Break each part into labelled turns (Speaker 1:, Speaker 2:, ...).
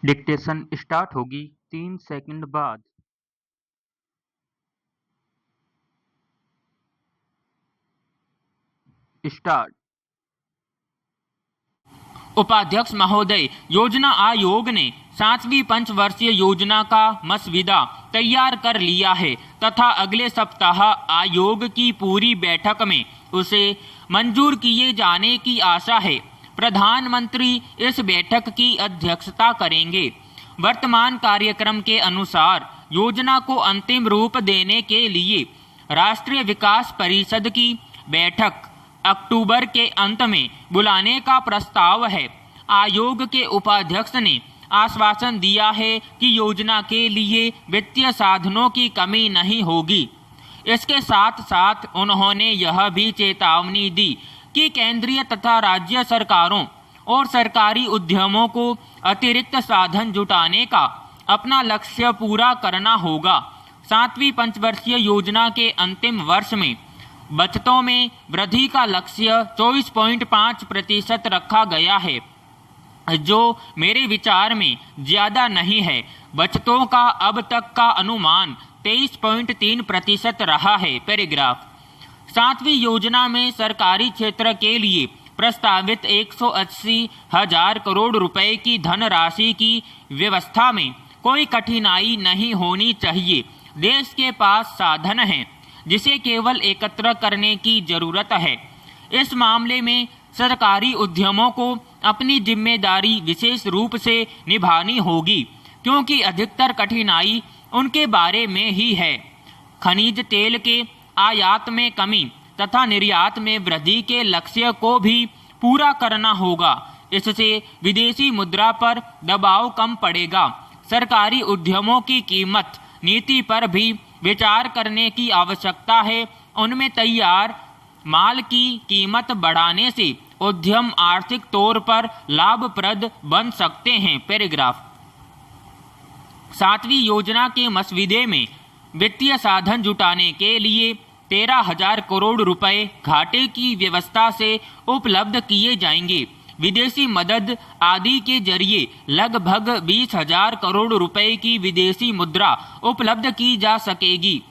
Speaker 1: Dictation start होगी 3 second बाद। Start.
Speaker 2: उपाध्यक्ष महोदय, योजना आयोग ने 7वीं पंचवर्षीय योजना का मसविदा तैयार कर लिया है तथा अगले सप्ताह आयोग की पूरी बैठक में उसे मंजूर किए जाने की आशा है। प्रधानमंत्री इस बैठक की अध्यक्षता करेंगे। वर्तमान कार्यक्रम के अनुसार योजना को अंतिम रूप देने के लिए राष्ट्रीय विकास परिषद की बैठक अक्टूबर के अंत में बुलाने का प्रस्ताव है। आयोग के उपाध्यक्ष ने आश्वासन दिया है कि योजना के लिए वित्तीय साधनों की कमी नहीं होगी। इसके साथ साथ उन्होंने यह भी चेतावनी दी कि केंद्रीय तथा राज्य सरकारों और सरकारी उद्यमों को अतिरिक्त साधन जुटाने का अपना लक्ष्य पूरा करना होगा। 7वीं पंचवर्षीय योजना के अंतिम वर्ष में बचतों में वृद्धि का लक्ष्य 24.5% रखा गया है, जो मेरे विचार में ज्यादा नहीं है। बचतों का अब तक का अनुमान 23.3% रहा है। पैराग्राफ। 7वीं योजना में सरकारी क्षेत्र के लिए प्रस्तावित 180,000 करोड़ रुपए की धनराशि की व्यवस्था में कोई कठिनाई नहीं होनी चाहिए। देश के पास साधन हैं जिसे केवल एकत्र करने की जरूरत है। इस मामले में सरकारी उद्यमों को अपनी जिम्मेदारी विशेष रूप से निभानी होगी, क्योंकि अधिकतर कठिनाई उनके बारे में ही है। खनिज तेल के आयात में कमी तथा निर्यात में वृद्धि के लक्ष्य को भी पूरा करना होगा। इससे विदेशी मुद्रा पर दबाव कम पड़ेगा। सरकारी उद्यमों की कीमत नीति पर भी विचार करने की आवश्यकता है। उनमें तैयार माल की कीमत बढ़ाने से उद्यम आर्थिक तौर पर लाभप्रद बन सकते हैं। पैराग्राफ। 7वीं योजना के मसविदे में वित्तीय साधन जुटाने के लिए 13,000 करोड़ रुपए घाटे की व्यवस्था से उपलब्ध किए जाएंगे। विदेशी मदद आदि के जरिए लगभग 20,000 करोड़ रुपए की विदेशी मुद्रा उपलब्ध की जा सकेगी।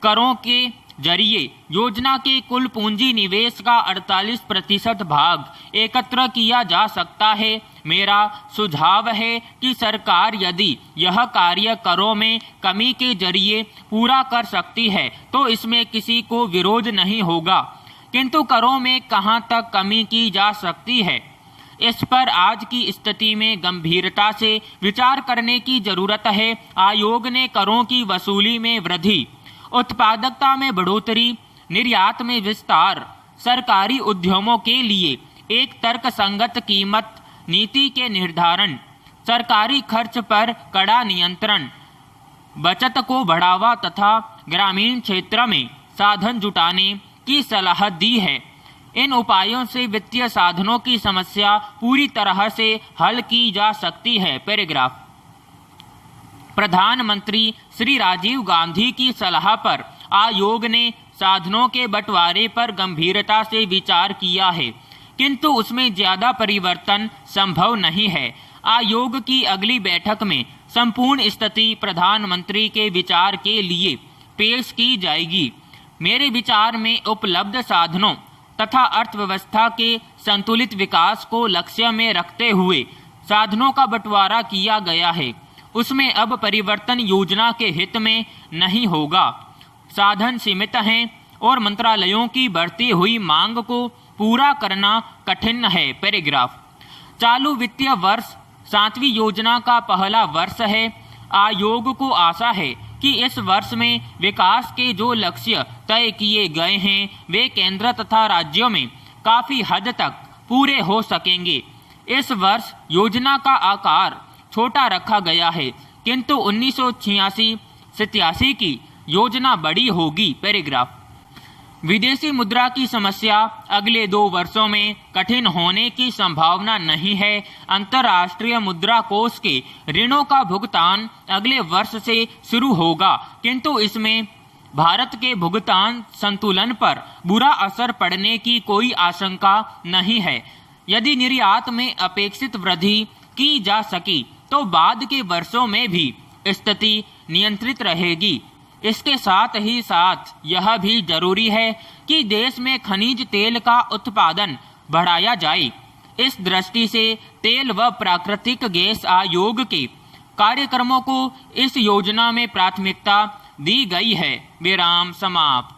Speaker 2: करों के जरिए योजना के कुल पूंजी निवेश का 48% भाग एकत्र किया जा सकता है। मेरा सुझाव है कि सरकार यदि यह कार्य करों में कमी के जरिए पूरा कर सकती है तो इसमें किसी को विरोध नहीं होगा, किंतु करों में कहां तक कमी की जा सकती है, इस पर आज की स्थिति में गंभीरता से विचार करने की जरूरत है। आयोग ने करों की वसूली में वृद्धि, उत्पादकता में बढ़ोतरी, निर्यात में विस्तार, सरकारी उद्यमों के लिए एक तर्कसंगत कीमत नीति के निर्धारण, सरकारी खर्च पर कड़ा नियंत्रण, बचत को बढ़ावा तथा ग्रामीण क्षेत्र में साधन जुटाने की सलाह दी है। इन उपायों से वित्तीय साधनों की समस्या पूरी तरह से हल की जा सकती है। पैराग्राफ। प्रधानमंत्री श्री राजीव गांधी की सलाह पर आयोग ने साधनों के बंटवारे पर गंभीरता से विचार किया है, किंतु उसमें ज्यादा परिवर्तन संभव नहीं है। आयोग की अगली बैठक में संपूर्ण स्थिति प्रधानमंत्री के विचार के लिए पेश की जाएगी। मेरे विचार में उपलब्ध साधनों तथा अर्थव्यवस्था के संतुलित विकास को लक्ष्य में रखते हुए साधनों का बंटवारा किया गया है। उसमें अब परिवर्तन योजना के हित में नहीं होगा। साधन सीमित हैं और मंत्रालयों की बढ़ती हुई मांग को पूरा करना कठिन है। पैराग्राफ। चालू वित्तीय वर्ष 7वीं योजना का पहला वर्ष है। आयोग को आशा है कि इस वर्ष में विकास के जो लक्ष्य तय किए गए हैं वे केंद्र तथा राज्यों में काफी हद तक पूरे हो सकेंगे। इस वर्ष योजना का आकार छोटा रखा गया है, किंतु 1986-87 की योजना बड़ी होगी। पैराग्राफ। विदेशी मुद्रा की समस्या अगले 2 वर्षों में कठिन होने की संभावना नहीं है। अंतर्राष्ट्रीय मुद्रा कोष के ऋणों का भुगतान अगले वर्ष से शुरू होगा, किंतु इसमें भारत के भुगतान संतुलन पर बुरा असर पड़ने की कोई आशंका नहीं है। यदि निर्यात में अपेक्षित वृद्धि की जा सकी तो बाद के वर्षों में भी स्थिति नियंत्रित रहेगी। इसके साथ ही साथ यह भी जरूरी है कि देश में खनिज तेल का उत्पादन बढ़ाया जाए। इस दृष्टि से तेल व प्राकृतिक गैस आयोग के कार्यक्रमों को इस योजना में प्राथमिकता दी गई है। विराम समाप्त।